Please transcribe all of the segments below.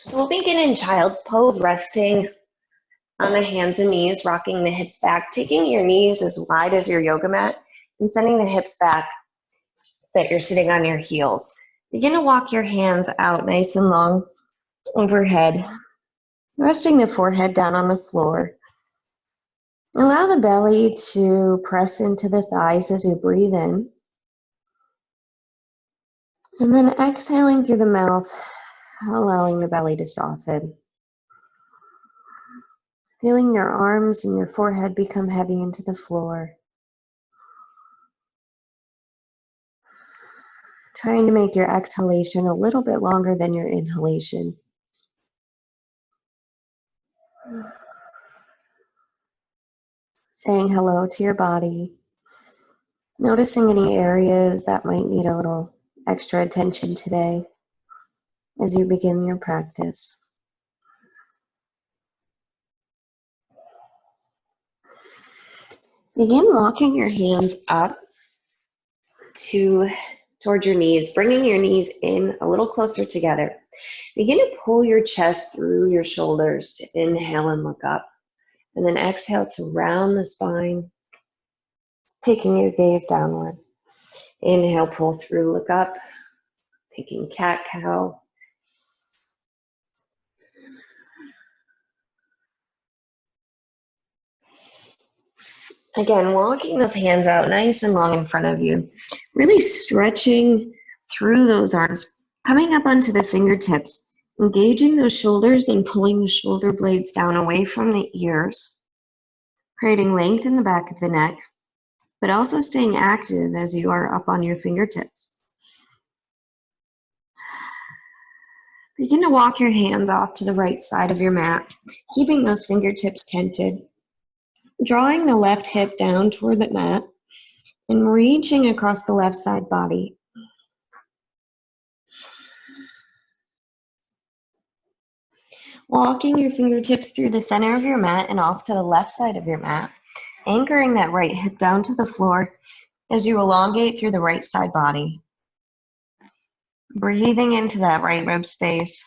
So we'll begin in child's pose, resting on the hands and knees, rocking the hips back, taking your knees as wide as your yoga mat, and sending the hips back so that you're sitting on your heels. Begin to walk your hands out nice and long overhead, resting the forehead down on the floor. Allow the belly to press into the thighs as you breathe in. And then exhaling through the mouth, allowing the belly to soften. Feeling your arms and your forehead become heavy into the floor. Trying to make your exhalation a little bit longer than your inhalation. Saying hello to your body. Noticing any areas that might need a little extra attention today as you begin your practice. Begin walking your hands up towards your knees, bringing your knees in a little closer together. Begin to pull your chest through your shoulders to inhale and look up. And then exhale to round the spine, taking your gaze downward. Inhale, pull through, look up, taking cat-cow. Again, walking those hands out nice and long in front of you. Really stretching through those arms, coming up onto the fingertips, engaging those shoulders and pulling the shoulder blades down away from the ears, creating length in the back of the neck, but also staying active as you are up on your fingertips. Begin to walk your hands off to the right side of your mat, keeping those fingertips tented. Drawing the left hip down toward the mat and reaching across the left side body. Walking your fingertips through the center of your mat and off to the left side of your mat, anchoring that right hip down to the floor as you elongate through the right side body. Breathing into that right rib space.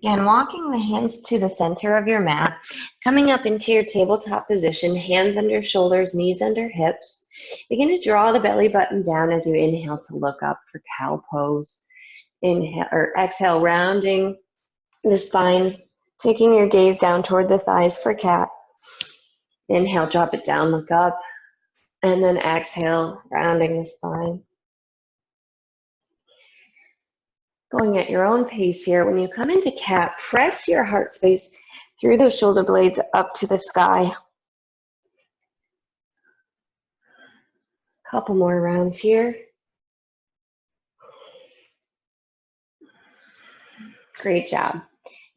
Again, walking the hands to the center of your mat, coming up into your tabletop position, hands under shoulders, knees under hips. Begin to draw the belly button down as you inhale to look up for cow pose. Inhale or exhale, rounding the spine, taking your gaze down toward the thighs for cat. Inhale, drop it down, look up, and then exhale, rounding the spine. Going at your own pace here. When you come into cat, press your heart space through those shoulder blades up to the sky. Couple more rounds here. Great job.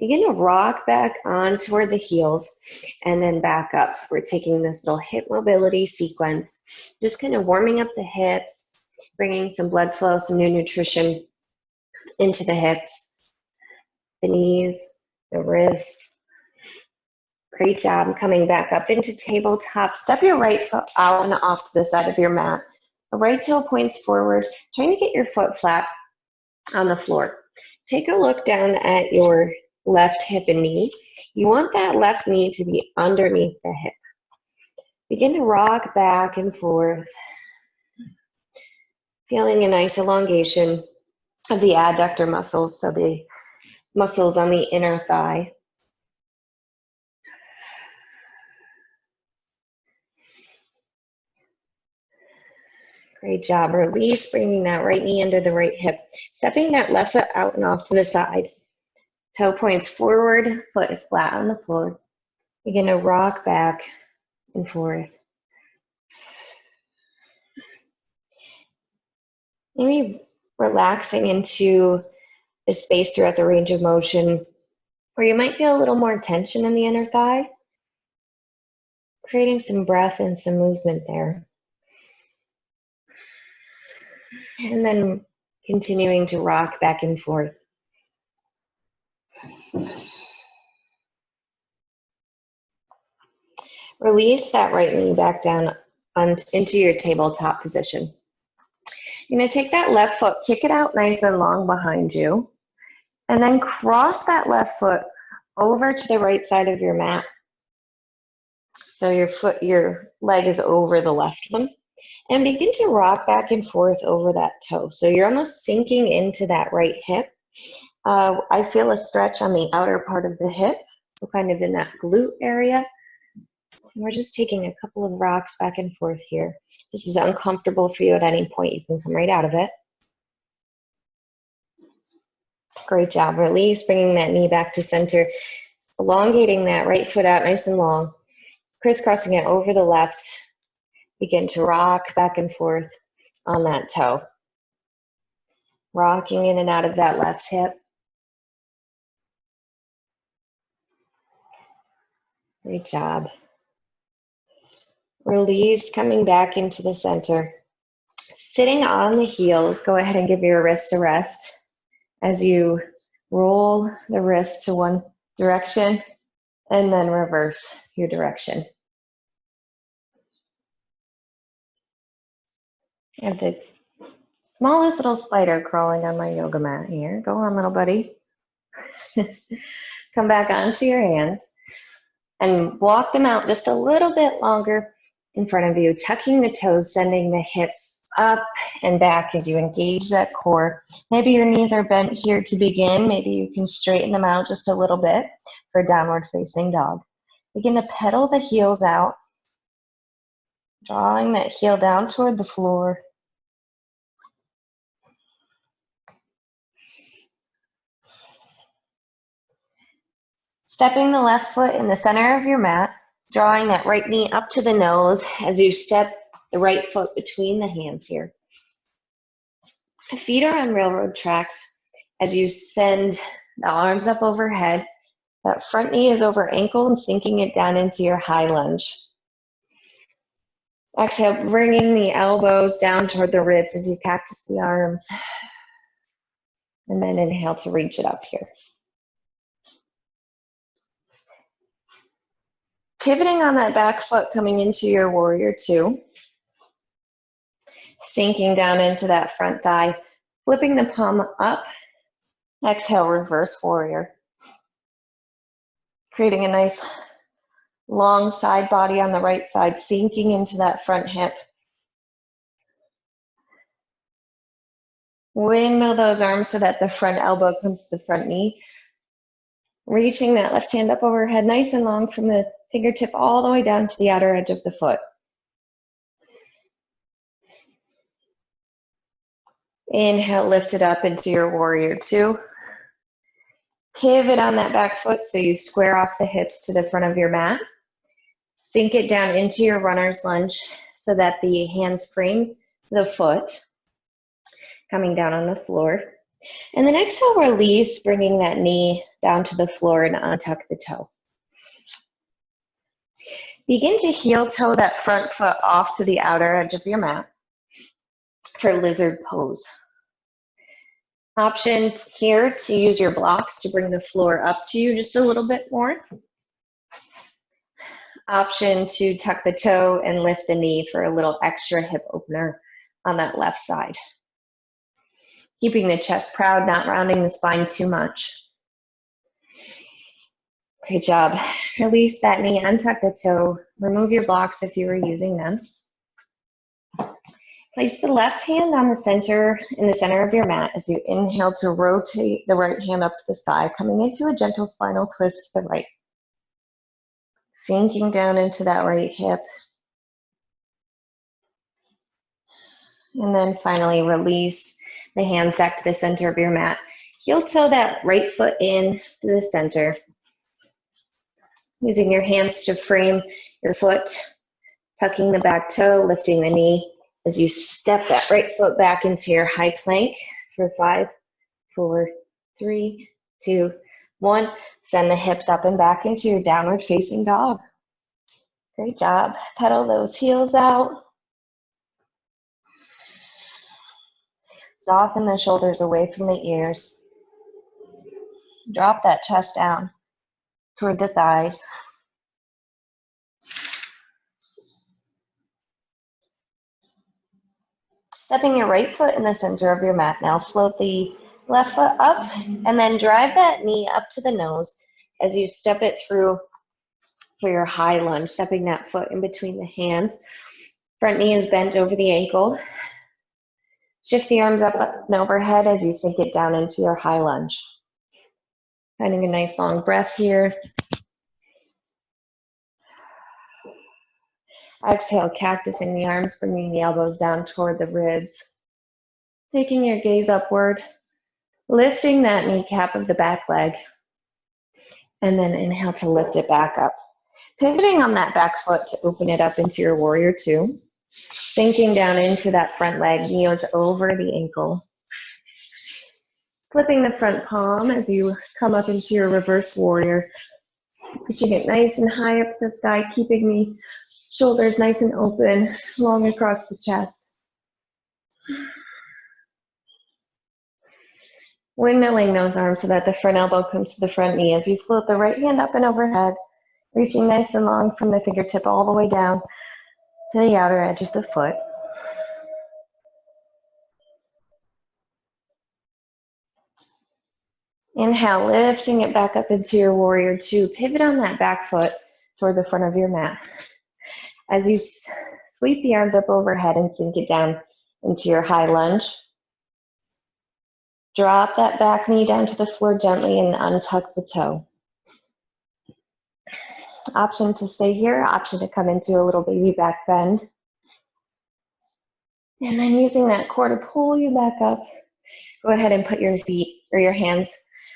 Begin to rock back on toward the heels and then back up. So we're taking this little hip mobility sequence, just kind of warming up the hips, bringing some blood flow, some new nutrition into the hips, the knees, the wrists. Great job. Coming back up into tabletop. Step your right foot out and off to the side of your mat. The right toe points forward, trying to get your foot flat on the floor. Take a look down at your left hip and knee. You want that left knee to be underneath the hip. Begin to rock back and forth, feeling a nice elongation of the adductor muscles, so the muscles on the inner thigh. Great job. Release, bringing that right knee under the right hip. Stepping that left foot out and off to the side. Toe points forward, foot is flat on the floor. Begin to rock back and forth. Maybe relaxing into the space throughout the range of motion where you might feel a little more tension in the inner thigh. Creating some breath and some movement there. And then continuing to rock back and forth. Release that right knee back down into your tabletop position. You're going to take that left foot, kick it out nice and long behind you, and then cross that left foot over to the right side of your mat. So your leg is over the left one. And begin to rock back and forth over that toe. So you're almost sinking into that right hip. I feel a stretch on the outer part of the hip, so kind of in that glute area. And we're just taking a couple of rocks back and forth here. If this is uncomfortable for you at any point, you can come right out of it. Great job. Release, bringing that knee back to center, elongating that right foot out nice and long, crisscrossing it over the left. Begin to rock back and forth on that toe. Rocking in and out of that left hip. Great job. Release, coming back into the center. Sitting on the heels, go ahead and give your wrists a rest as you roll the wrist to one direction and then reverse your direction. I have the smallest little spider crawling on my yoga mat here. Go on, little buddy. Come back onto your hands and walk them out just a little bit longer in front of you, tucking the toes, sending the hips up and back as you engage that core. Maybe your knees are bent here to begin. Maybe you can straighten them out just a little bit for downward facing dog. Begin to pedal the heels out, drawing that heel down toward the floor. Stepping the left foot in the center of your mat, drawing that right knee up to the nose as you step the right foot between the hands here. Feet are on railroad tracks as you send the arms up overhead. That front knee is over ankle and sinking it down into your high lunge. Exhale, bringing the elbows down toward the ribs as you cactus the arms. And then inhale to reach it up here. Pivoting on that back foot, coming into your warrior two. Sinking down into that front thigh, flipping the palm up. Exhale, reverse warrior. Creating a nice long side body on the right side, sinking into that front hip. Windmill those arms so that the front elbow comes to the front knee. Reaching that left hand up overhead, nice and long from the fingertip all the way down to the outer edge of the foot. Inhale, lift it up into your warrior two. Pivot on that back foot so you square off the hips to the front of your mat. Sink it down into your runner's lunge so that the hands frame the foot, coming down on the floor. And then exhale, release, bringing that knee down to the floor and untuck the toe. Begin to heel toe that front foot off to the outer edge of your mat for lizard pose. Option here to use your blocks to bring the floor up to you just a little bit more. Option to tuck the toe and lift the knee for a little extra hip opener on that left side. Keeping the chest proud, not rounding the spine too much. Great job. Release that knee, untuck the toe, remove your blocks if you were using them. Place the left hand on the center, in the center of your mat as you inhale to rotate the right hand up to the side, coming into a gentle spinal twist to the right. Sinking down into that right hip. And then finally release the hands back to the center of your mat. Heel toe that right foot in to the center. Using your hands to frame your foot, tucking the back toe, lifting the knee as you step that right foot back into your high plank for 5, 4, 3, 2, 1. Send the hips up and back into your downward facing dog. Great job. Pedal those heels out. Soften the shoulders away from the ears. Drop that chest down toward the thighs. Stepping your right foot in the center of your mat. Now float the left foot up and then drive that knee up to the nose as you step it through for your high lunge, stepping that foot in between the hands. Front knee is bent over the ankle. Shift the arms up and overhead as you sink it down into your high lunge. Finding a nice long breath here. Exhale, cactusing the arms, bringing the elbows down toward the ribs. Taking your gaze upward, lifting that kneecap of the back leg, and then inhale to lift it back up. Pivoting on that back foot to open it up into your warrior two. Sinking down into that front leg, knees over the ankle. Flipping the front palm as you come up into your reverse warrior. Pushing it nice and high up to the sky, keeping the shoulders nice and open, long across the chest. Windmilling those arms so that the front elbow comes to the front knee as you float the right hand up and overhead, reaching nice and long from the fingertip all the way down to the outer edge of the foot. Inhale, lifting it back up into your warrior two. Pivot on that back foot toward the front of your mat. As you sweep the arms up overhead and sink it down into your high lunge, drop that back knee down to the floor gently and untuck the toe. Option to stay here, option to come into a little baby back bend. And then using that core to pull you back up, go ahead and put your feet or your hands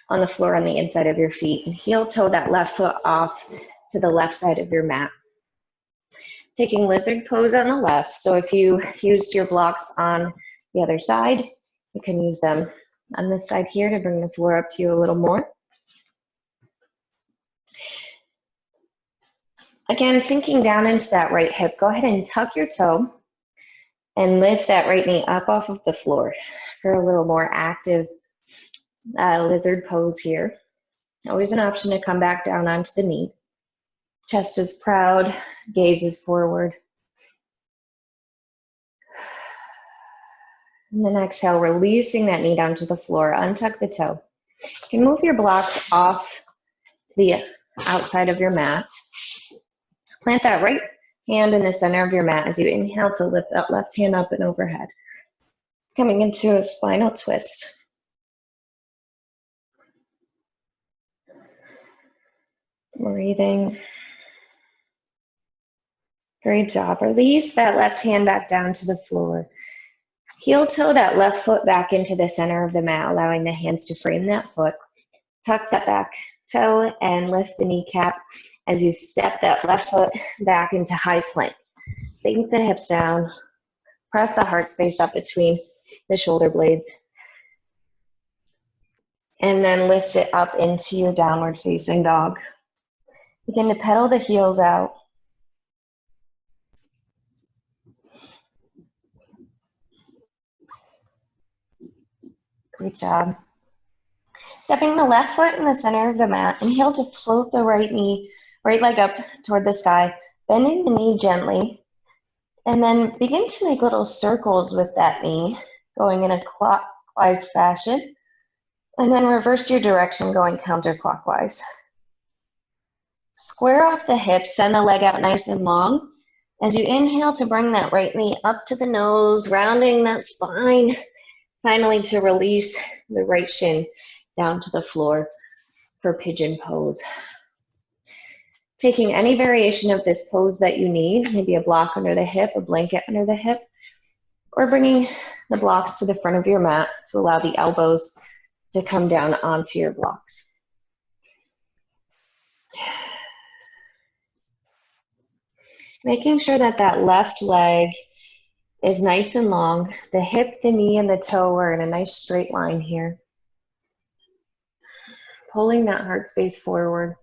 on the floor on the inside of your feet and heel toe that left foot off to the left side of your mat. Taking lizard pose on the left. So if you used your blocks on the other side, you can use them on this side here to bring the floor up to you a little more. Again, sinking down into that right hip, go ahead and tuck your toe and lift that right knee up off of the floor for a little more active lizard pose here. Always an option to come back down onto the knee. Chest is proud, gaze is forward. And then exhale, releasing that knee down to the floor, untuck the toe. You can move your blocks off to the outside of your mat. Plant that right hand in the center of your mat as you inhale to lift that left hand up and overhead. Coming into a spinal twist. Breathing. Great job. Release that left hand back down to the floor. Heel toe that left foot back into the center of the mat, allowing the hands to frame that foot. Tuck that back toe and lift the kneecap as you step that left foot back into high plank. Sink the hips down. Press the heart space up between the shoulder blades. And then lift it up into your downward facing dog. Begin to pedal the heels out. Great job. Stepping the left foot in the center of the mat, inhale to float the right leg up toward the sky, bending the knee gently, and then begin to make little circles with that knee, going in a clockwise fashion, and then reverse your direction, going counterclockwise. Square off the hips, send the leg out nice and long. As you inhale to bring that right knee up to the nose, rounding that spine, finally to release the right shin down to the floor for pigeon pose. Taking any variation of this pose that you need, maybe a block under the hip, a blanket under the hip, or bringing the blocks to the front of your mat to allow the elbows to come down onto your blocks. Making sure that that left leg is nice and long. The hip, the knee, and the toe are in a nice straight line here. Pulling that heart space forward.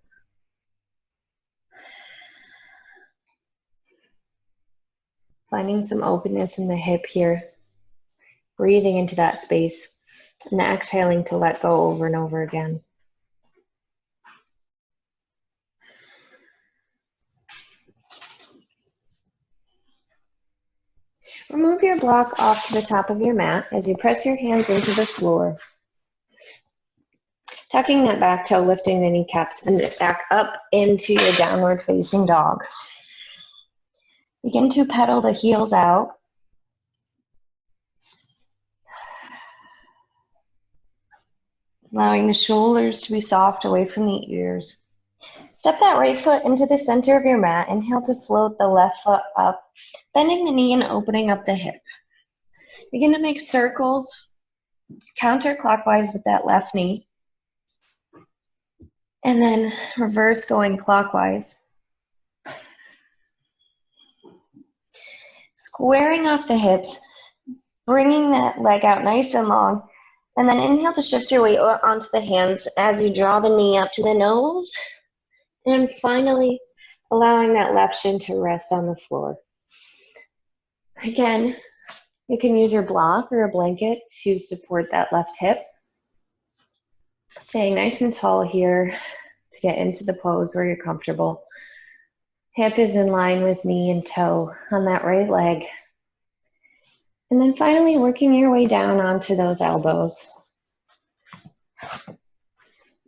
Finding some openness in the hip here. Breathing into that space and exhaling to let go over and over again. Move your block off to the top of your mat as you press your hands into the floor. Tucking that back toe, lifting the kneecaps and back up into your downward facing dog. Begin to pedal the heels out. Allowing the shoulders to be soft away from the ears. Step that right foot into the center of your mat. Inhale to float the left foot up, bending the knee and opening up the hip. Begin to make circles counterclockwise with that left knee. And then reverse going clockwise. Squaring off the hips, bringing that leg out nice and long. And then inhale to shift your weight onto the hands as you draw the knee up to the nose. And finally, allowing that left shin to rest on the floor. Again, you can use your block or a blanket to support that left hip. Staying nice and tall here to get into the pose where you're comfortable. Hip is in line with knee and toe on that right leg. And then finally working your way down onto those elbows.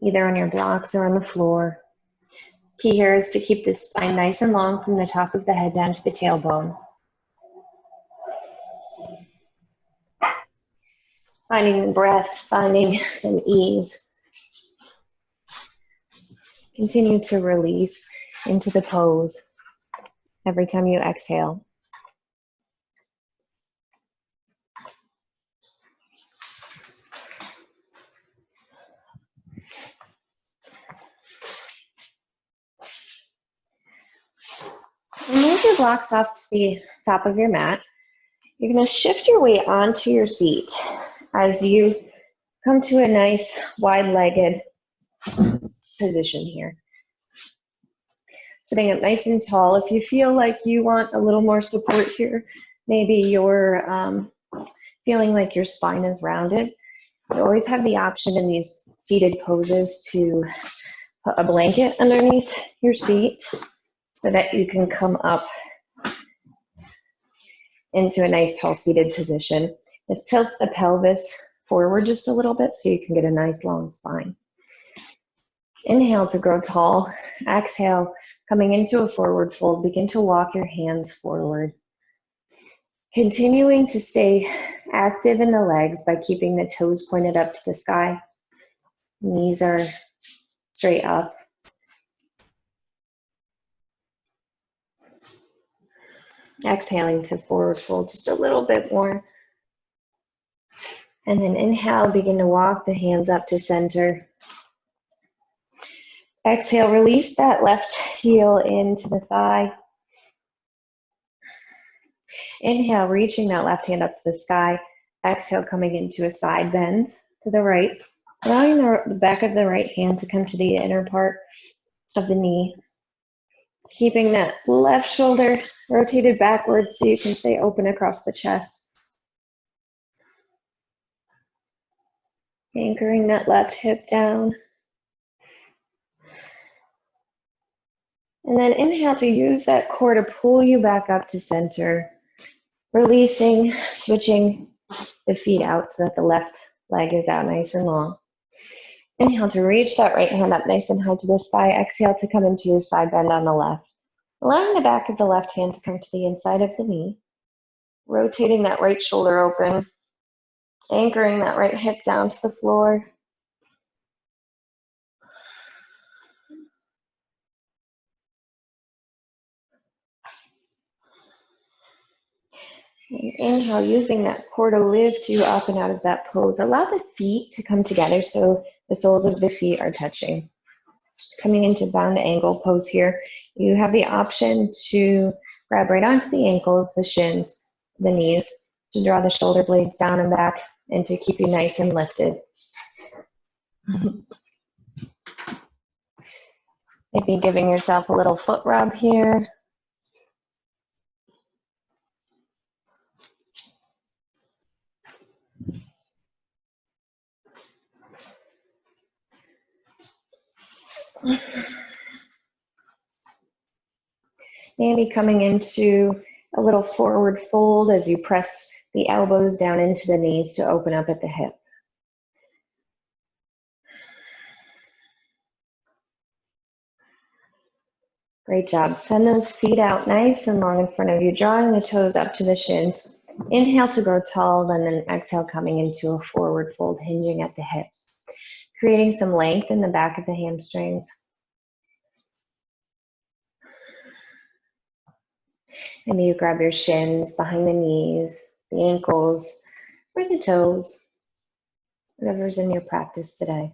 Either on your blocks or on the floor. Key here is to keep the spine nice and long from the top of the head down to the tailbone. Finding the breath, finding some ease. Continue to release into the pose every time you exhale. Move your blocks off to the top of your mat. You're going to shift your weight onto your seat as you come to a nice wide-legged position here. Sitting up nice and tall. If you feel like you want a little more support here, maybe you're feeling like your spine is rounded, you always have the option in these seated poses to put a blanket underneath your seat so that you can come up into a nice tall seated position. This tilts the pelvis forward just a little bit so you can get a nice long spine. Inhale to grow tall. Exhale, coming into a forward fold, begin to walk your hands forward. Continuing to stay active in the legs by keeping the toes pointed up to the sky. Knees are straight up. Exhaling to forward fold just a little bit more. And then inhale, begin to walk the hands up to center. Exhale, release that left heel into the thigh. Inhale, reaching that left hand up to the sky. Exhale, coming into a side bend to the right. Allowing the back of the right hand to come to the inner part of the knee. Keeping that left shoulder rotated backwards so you can stay open across the chest. Anchoring that left hip down. And then inhale to use that core to pull you back up to center. Releasing, switching the feet out so that the left leg is out nice and long. Inhale to reach that right hand up nice and high to the sky. Exhale to come into your side bend on the left. Allowing the back of the left hand to come to the inside of the knee. Rotating that right shoulder open. Anchoring that right hip down to the floor. And inhale, using that core to lift you up and out of that pose. Allow the feet to come together so the soles of the feet are touching. Coming into bound angle pose here, you have the option to grab right onto the ankles, the shins, the knees, to draw the shoulder blades down and back, and to keep you nice and lifted. Maybe giving yourself a little foot rub here. Maybe coming into A little forward fold as you press the elbows down into the knees to open up at the hip. Great job. Send those feet out nice and long in front of you, drawing the toes up to the shins. Inhale to grow tall, and then exhale coming into a forward fold, hinging at the hips, creating some length in the back of the hamstrings. Maybe you grab your shins behind the knees, the ankles, or the toes, whatever's in your practice today.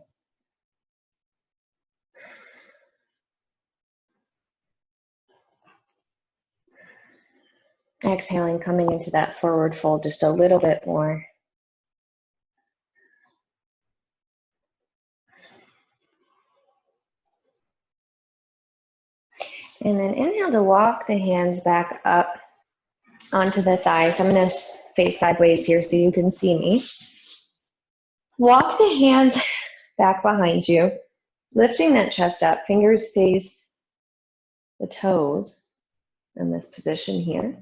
Exhaling, coming into that forward fold just a little bit more. And then inhale to walk the hands back up onto the thighs. I'm going to face sideways here so you can see me. Walk the hands back behind you, lifting that chest up, fingers face the toes in this position here.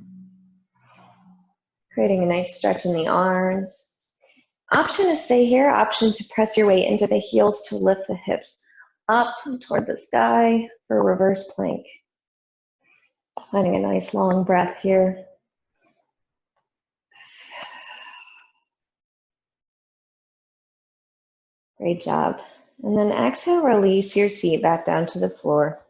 Creating a nice stretch in the arms. Option to stay here, option to press your way into the heels to lift the hips up toward the sky for reverse plank. Finding a nice long breath here. Great job. And then exhale, release your seat back down to the floor.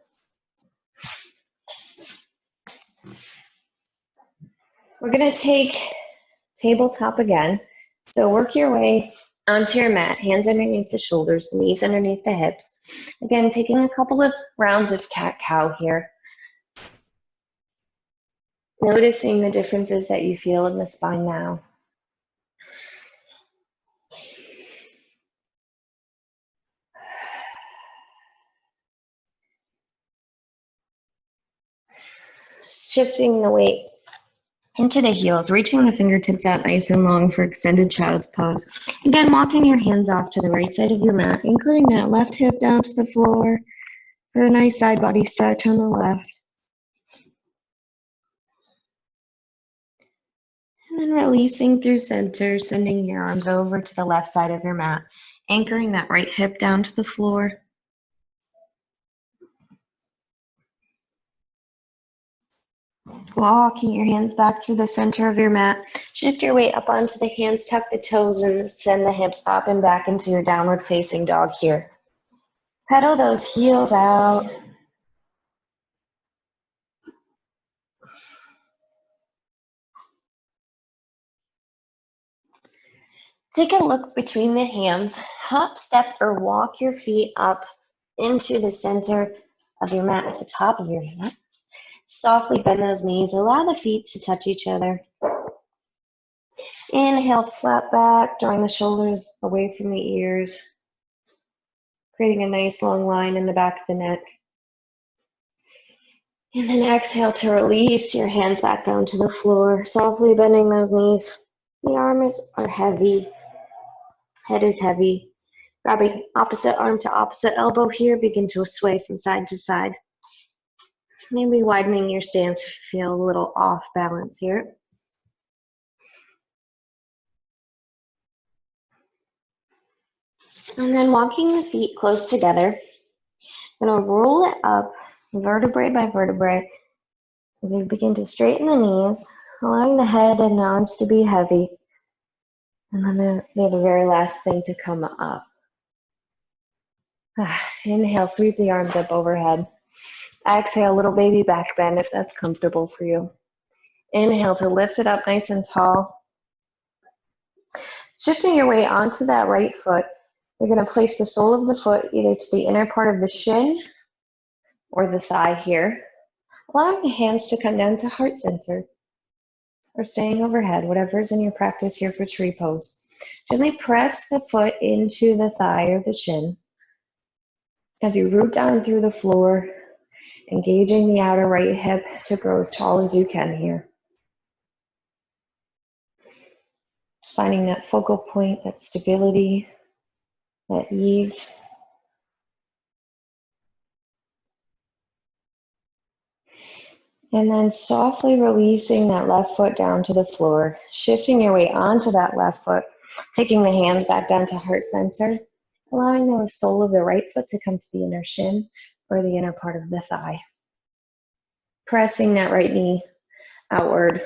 We're going to take tabletop again. So work your way onto your mat, hands underneath the shoulders, knees underneath the hips. Again, taking a couple of rounds of cat-cow here. Noticing the differences that you feel in the spine now. Shifting the weight into the heels, reaching the fingertips out nice and long for extended child's pose. Again, walking your hands off to the right side of your mat, anchoring that left hip down to the floor for a nice side body stretch on the left. And then releasing through center, sending your arms over to the left side of your mat, anchoring that right hip down to the floor. Walking your hands back through the center of your mat. Shift your weight up onto the hands, tuck the toes, and send the hips up and back into your downward facing dog here. Pedal those heels out. Take a look between the hands. Hop, step, or walk your feet up into the center of your mat at the top of your mat. Softly bend those knees. Allow the feet to touch each other. Inhale, flat back, drawing the shoulders away from the ears. Creating a nice long line in the back of the neck. And then exhale to release your hands back down to the floor. Softly bending those knees. The arms are heavy. Head is heavy. Grabbing opposite arm to opposite elbow here. Begin to sway from side to side. Maybe widening your stance if you feel a little off balance here. And then walking the feet close together. I'm going to roll it up vertebrae by vertebrae as we begin to straighten the knees, allowing the head and arms to be heavy. And then they're the very last thing to come up. Inhale, sweep the arms up overhead. Exhale, little baby back bend if that's comfortable for you. Inhale to lift it up nice and tall. Shifting your weight onto that right foot, you're going to place the sole of the foot either to the inner part of the shin or the thigh here, allowing the hands to come down to heart center or staying overhead, whatever's in your practice here for tree pose. Gently press the foot into the thigh or the shin as you root down through the floor, engaging the outer right hip to grow as tall as you can here. Finding that focal point, that stability, that ease. And then softly releasing that left foot down to the floor, shifting your weight onto that left foot, taking the hands back down to heart center, allowing the sole of the right foot to come to the inner shin or the inner part of the thigh. Pressing that right knee outward.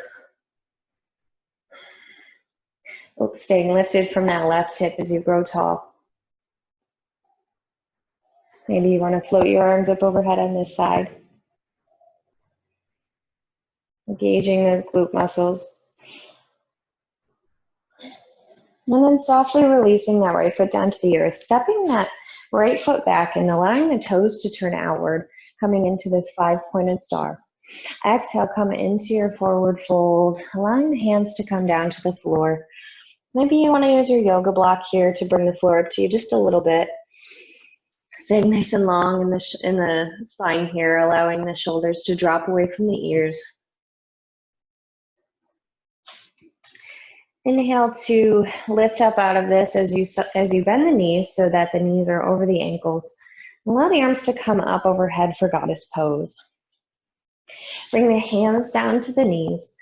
Staying lifted from that left hip as you grow tall. Maybe you want to float your arms up overhead on this side. Engaging those glute muscles. And then softly releasing that right foot down to the earth, stepping that right foot back and allowing the toes to turn outward, coming into this 5-pointed star. Exhale, come into your forward fold, allowing the hands to come down to the floor. Maybe you want to use your yoga block here to bring the floor up to you just a little bit. Staying nice and long in the spine here, allowing the shoulders to drop away from the ears. Inhale to lift up out of this as you bend the knees so that the knees are over the ankles. Allow the arms to come up overhead for goddess pose. Bring the hands down to the knees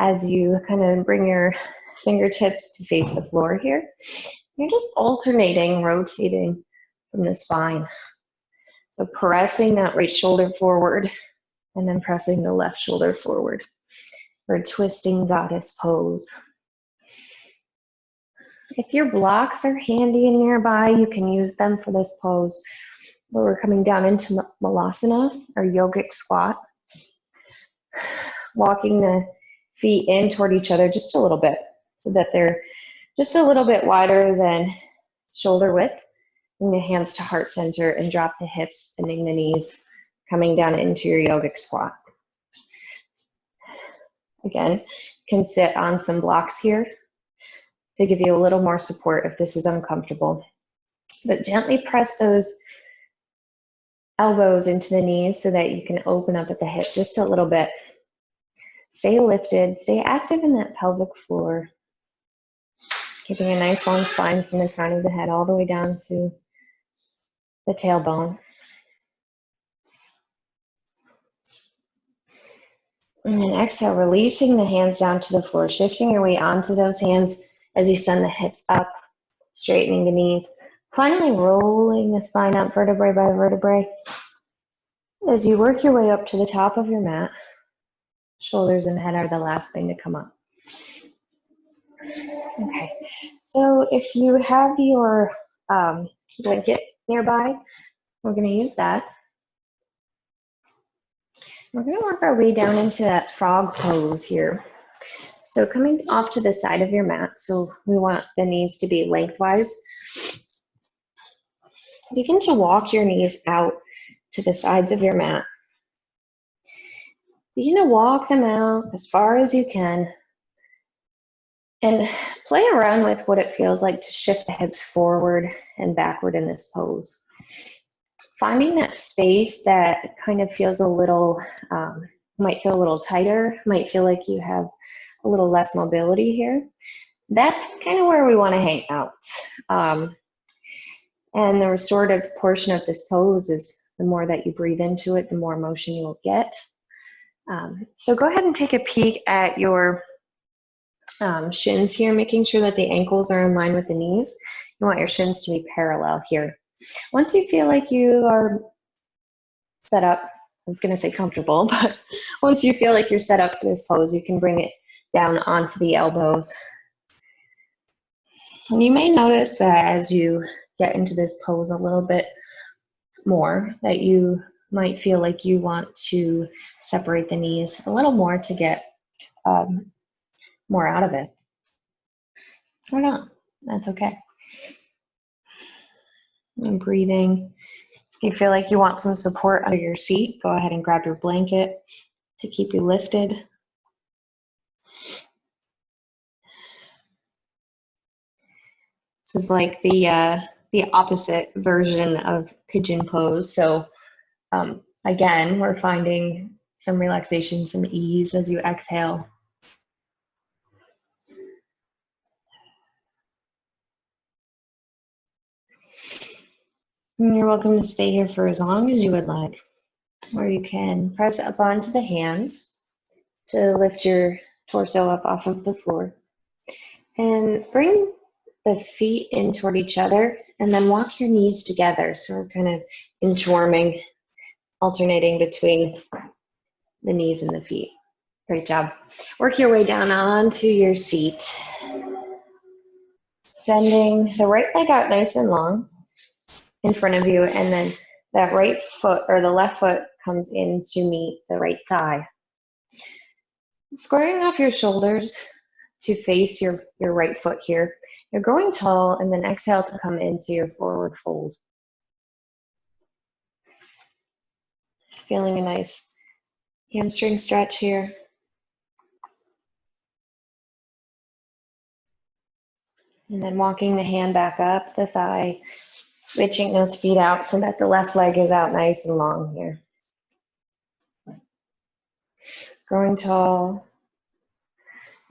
as you kind of bring your fingertips to face the floor here. You're just alternating, rotating from the spine. So pressing that right shoulder forward and then pressing the left shoulder forward for twisting goddess pose. If your blocks are handy and nearby, you can use them for this pose where we're coming down into Malasana or Yogic Squat. Walking the feet in toward each other just a little bit so that they're just a little bit wider than shoulder width. Bring the hands to heart center and drop the hips, bending the knees, coming down into your yogic squat. Again, you can sit on some blocks here to give you a little more support if this is uncomfortable. But gently press those elbows into the knees so that you can open up at the hip just a little bit. Stay lifted, stay active in that pelvic floor. Keeping a nice long spine from the crown of the head all the way down to the tailbone. And then exhale, releasing the hands down to the floor, shifting your weight onto those hands as you send the hips up, straightening the knees. Finally, rolling the spine up vertebrae by vertebrae. As you work your way up to the top of your mat, shoulders and head are the last thing to come up. Okay, so if you have your blanket nearby, we're going to use that. We're going to work our way down into that frog pose here. So coming off to the side of your mat, so we want the knees to be lengthwise. Begin to walk your knees out to the sides of your mat. Begin to walk them out as far as you can. And play around with what it feels like to shift the hips forward and backward in this pose. Finding that space that kind of feels a little, might feel a little tighter, might feel like you have a little less mobility here. That's kind of where we want to hang out. And the restorative portion of this pose is the more that you breathe into it, the more motion you will get. So go ahead and take a peek at your shins here, making sure that the ankles are in line with the knees. You want your shins to be parallel here. Once you feel like you are set up, I was going to say comfortable, but once you feel like you're set up for this pose, you can bring it down onto the elbows. And you may notice that as you get into this pose a little bit more, that you might feel like you want to separate the knees a little more to get more out of it. Or not, that's okay. And breathing. If you feel like you want some support under your seat, go ahead and grab your blanket to keep you lifted. This is like the opposite version of Pigeon Pose. So again, we're finding some relaxation, some ease as you exhale. And you're welcome to stay here for as long as you would like. Or you can press up onto the hands to lift your torso up off of the floor. And bring the feet in toward each other and then walk your knees together. So we're kind of inchworming, alternating between the knees and the feet. Great job. Work your way down onto your seat. Sending the right leg out nice and long in front of you, and then that right foot or the left foot comes in to meet the right thigh. Squaring off your shoulders to face your right foot here. You're growing tall, and then exhale to come into your forward fold. Feeling a nice hamstring stretch here. And then walking the hand back up the thigh, switching those feet out so that the left leg is out nice and long here. Growing tall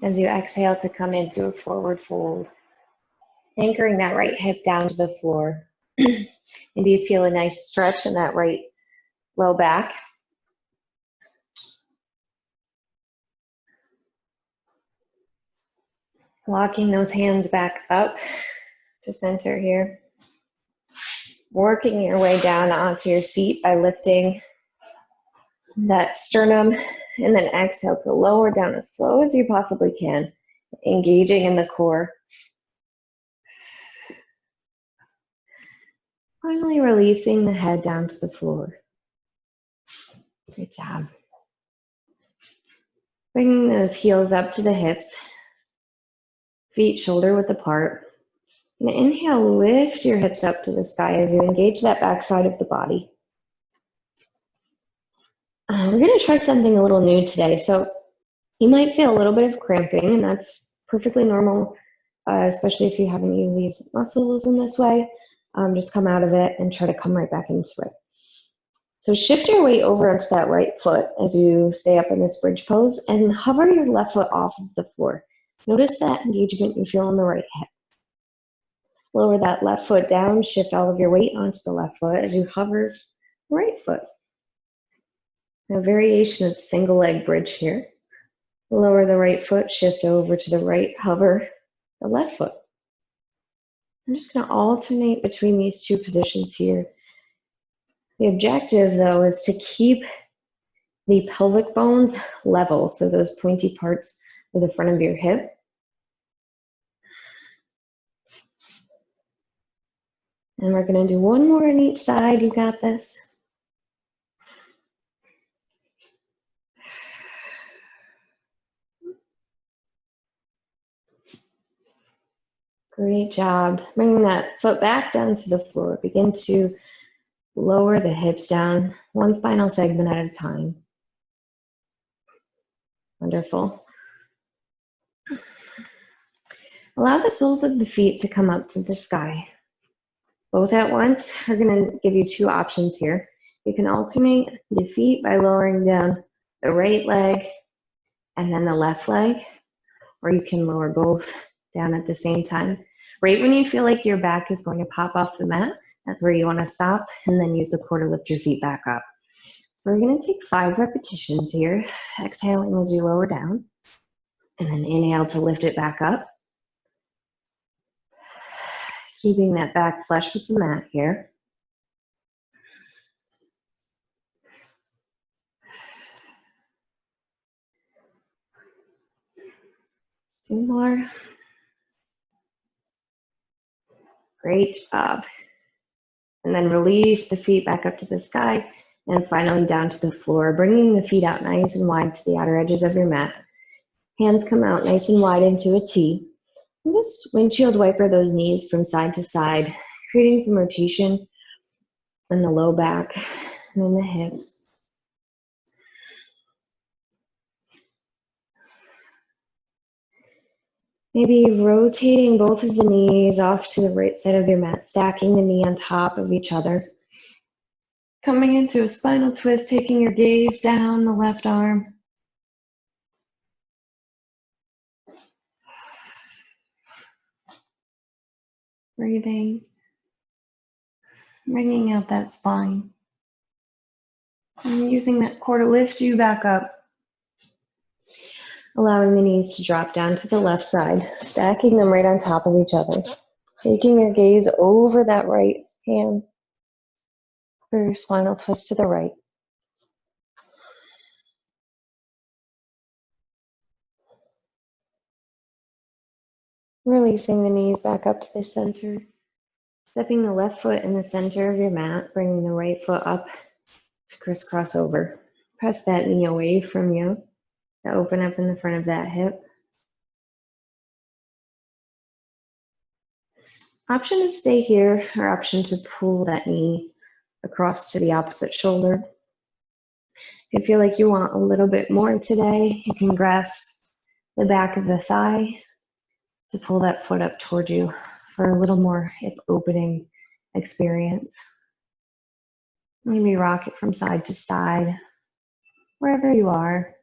as you exhale to come into a forward fold. Anchoring that right hip down to the floor. Maybe you feel a nice stretch in that right low back. Walking those hands back up to center here. Working your way down onto your seat by lifting that sternum, and then exhale to lower down as slow as you possibly can, engaging in the core. Finally releasing the head down to the floor. Good job. Bringing those heels up to the hips, feet shoulder width apart. And inhale, lift your hips up to the sky as you engage that back side of the body. We're going to try something a little new today. So you might feel a little bit of cramping, and that's perfectly normal, especially if you haven't used these muscles in this way. Just come out of it and try to come right back into it. So shift your weight over onto that right foot as you stay up in this bridge pose, and hover your left foot off of the floor. Notice that engagement you feel in the right hip. Lower that left foot down, shift all of your weight onto the left foot as you hover the right foot. A variation of single leg bridge here. Lower the right foot, shift over to the right, hover the left foot. I'm just going to alternate between these two positions here. The objective, though, is to keep the pelvic bones level, so those pointy parts of the front of your hip. And we're going to do one more on each side. You got this. Great job. Bringing that foot back down to the floor. Begin to lower the hips down, one spinal segment at a time. Wonderful. Allow the soles of the feet to come up to the sky. Both at once. We're going to give you two options here. You can alternate the feet by lowering down the right leg and then the left leg, or you can lower both down at the same time. Right when you feel like your back is going to pop off the mat, that's where you want to stop, and then use the core to lift your feet back up. So we're going to take 5 repetitions here, exhaling as you lower down, and then inhale to lift it back up. Keeping that back flush with the mat here. Two more. Great job. And then release the feet back up to the sky, and finally down to the floor, bringing the feet out nice and wide to the outer edges of your mat. Hands come out nice and wide into a T. And just windshield wiper those knees from side to side, creating some rotation in the low back and in the hips. Maybe rotating both of the knees off to the right side of your mat, stacking the knee on top of each other. Coming into a spinal twist, taking your gaze down the left arm. Breathing, bringing out that spine. And using that core to lift you back up. Allowing the knees to drop down to the left side, stacking them right on top of each other. Taking your gaze over that right hand for your spinal twist to the right. Releasing the knees back up to the center. Stepping the left foot in the center of your mat, bringing the right foot up to crisscross over. Press that knee away from you to open up in the front of that hip. Option to stay here, or option to pull that knee across to the opposite shoulder. If you feel like you want a little bit more today, you can grasp the back of the thigh to pull that foot up toward you for a little more hip opening experience. Maybe rock it from side to side, wherever you are.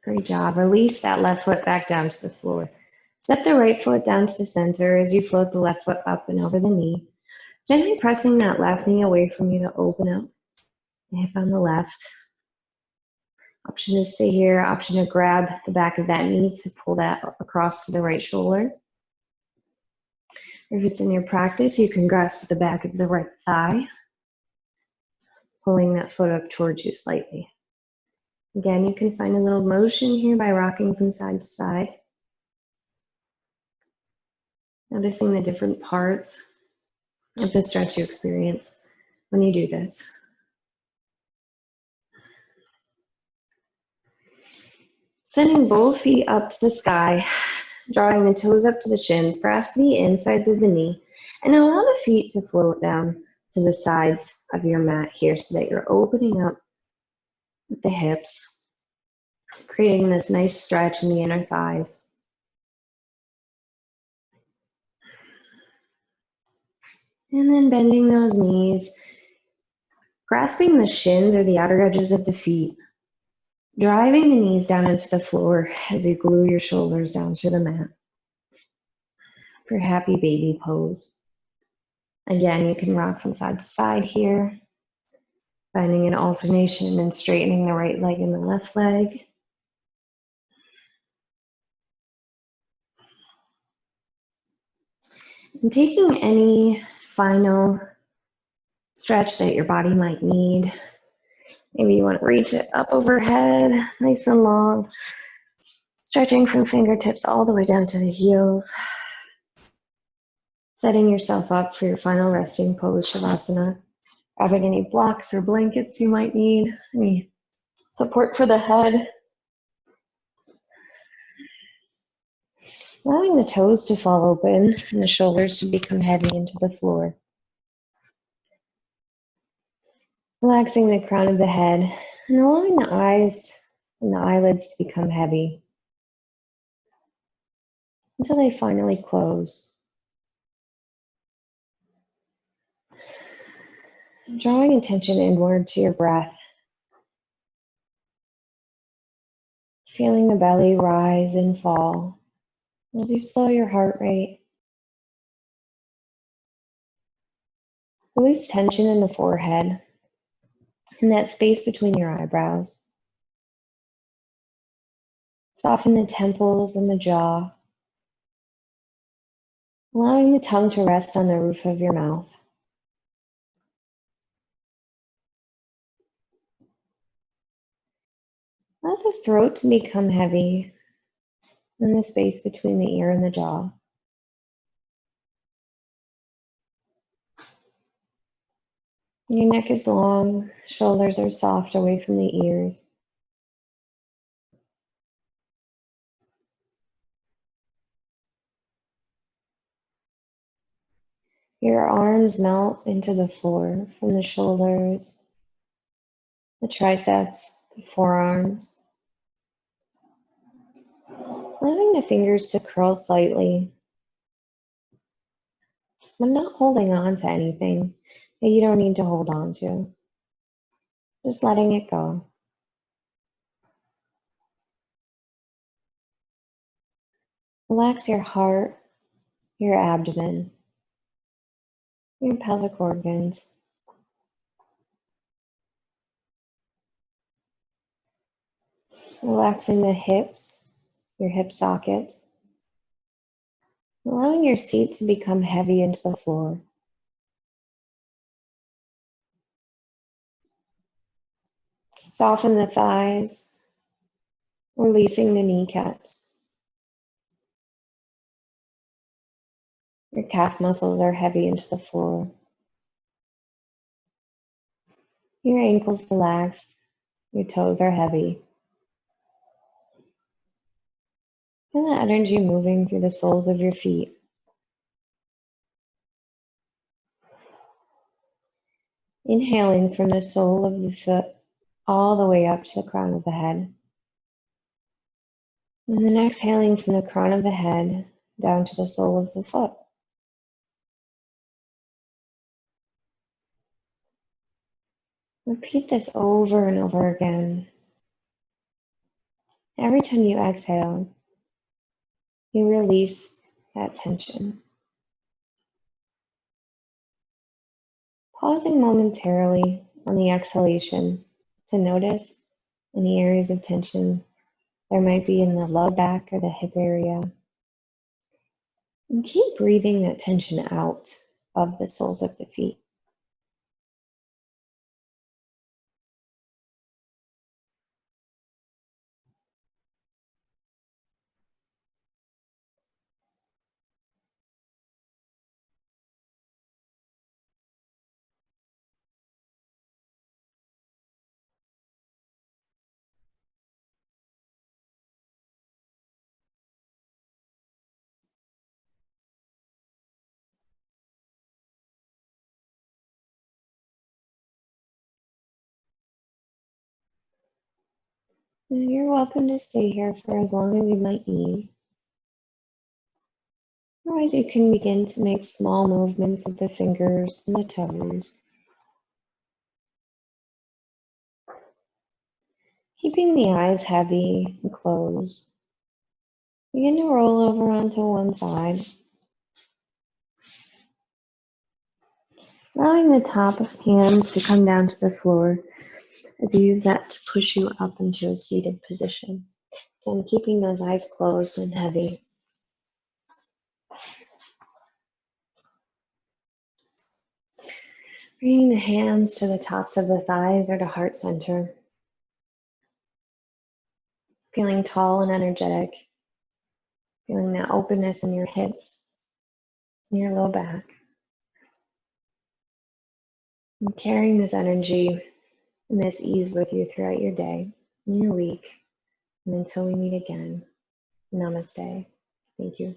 Great job. Release that left foot back down to the floor. Step the right foot down to the center as you float the left foot up and over the knee. Gently pressing that left knee away from you to open up the hip on the left. Option to stay here, option to grab the back of that knee to pull that across to the right shoulder. If it's in your practice, you can grasp the back of the right thigh, pulling that foot up towards you slightly. Again, you can find a little motion here by rocking from side to side. Noticing the different parts of the stretch you experience when you do this. Sending both feet up to the sky, drawing the toes up to the shins, grasp the insides of the knee, and allow the feet to float down to the sides of your mat here so that you're opening up the hips, creating this nice stretch in the inner thighs. And then bending those knees, grasping the shins or the outer edges of the feet, driving the knees down into the floor as you glue your shoulders down to the mat for happy baby pose. Again, you can rock from side to side here, finding an alternation and straightening the right leg and the left leg. And taking any final stretch that your body might need. Maybe you want to reach it up overhead, nice and long, stretching from fingertips all the way down to the heels. Setting yourself up for your final resting pose, Shavasana. Grabbing any blocks or blankets you might need, any support for the head. Allowing the toes to fall open and the shoulders to become heavy into the floor. Relaxing the crown of the head and allowing the eyes and the eyelids to become heavy until they finally close. Drawing attention inward to your breath. Feeling the belly rise and fall as you slow your heart rate. Release tension in the forehead and that space between your eyebrows. Soften the temples and the jaw, allowing the tongue to rest on the roof of your mouth. Allow the throat to become heavy and the space between the ear and the jaw. Your neck is long, shoulders are soft away from the ears. Your arms melt into the floor from the shoulders, the triceps, the forearms. Allowing the fingers to curl slightly, but not holding on to anything that you don't need to hold on to. Just letting it go. Relax your heart, your abdomen, your pelvic organs. Relaxing the hips, your hip sockets. Allowing your seat to become heavy into the floor. Soften the thighs, releasing the kneecaps. Your calf muscles are heavy into the floor. Your ankles relaxed, your toes are heavy. Feel the energy moving through the soles of your feet. Inhaling from the sole of the foot all the way up to the crown of the head. And then exhaling from the crown of the head down to the sole of the foot. Repeat this over and over again. Every time you exhale, you release that tension. Pausing momentarily on the exhalation to notice any areas of tension there might be in the low back or the hip area. And keep breathing that tension out of the soles of the feet. And you're welcome to stay here for as long as you might need. Otherwise, you can begin to make small movements of the fingers and the toes. Keeping the eyes heavy and closed. Begin to roll over onto one side. Allowing the top of hands to come down to the floor as you use that to push you up into a seated position. And keeping those eyes closed and heavy. Bringing the hands to the tops of the thighs or to heart center. Feeling tall and energetic. Feeling that openness in your hips and your low back. And carrying this energy and this ease with you throughout your day and your week. And until we meet again, namaste. Thank you.